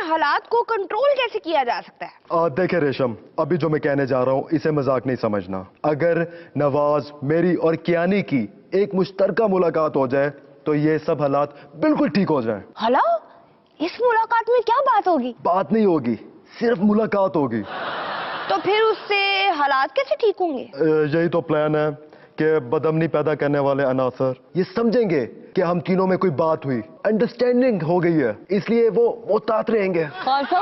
हालात को कंट्रोल कैसे किया जा सकता है? देखे रेशम, अभी जो मैं कहने जा रहा हूँ इसे मजाक नहीं समझना। अगर नवाज, मेरी और कियानी की एक मुश्तरका मुलाकात हो जाए तो ये सब हालात बिल्कुल ठीक हो जाए। हला, इस मुलाकात में क्या बात होगी? बात नहीं होगी, सिर्फ मुलाकात होगी। तो फिर उससे हालात कैसे ठीक होंगे? यही तो प्लान है कि बदअमनी पैदा करने वाले अनासर ये समझेंगे कि हम तीनों में कोई बात हुई, अंडरस्टैंडिंग हो गई है, इसलिए वो मुतात रहेंगे। कौन सा?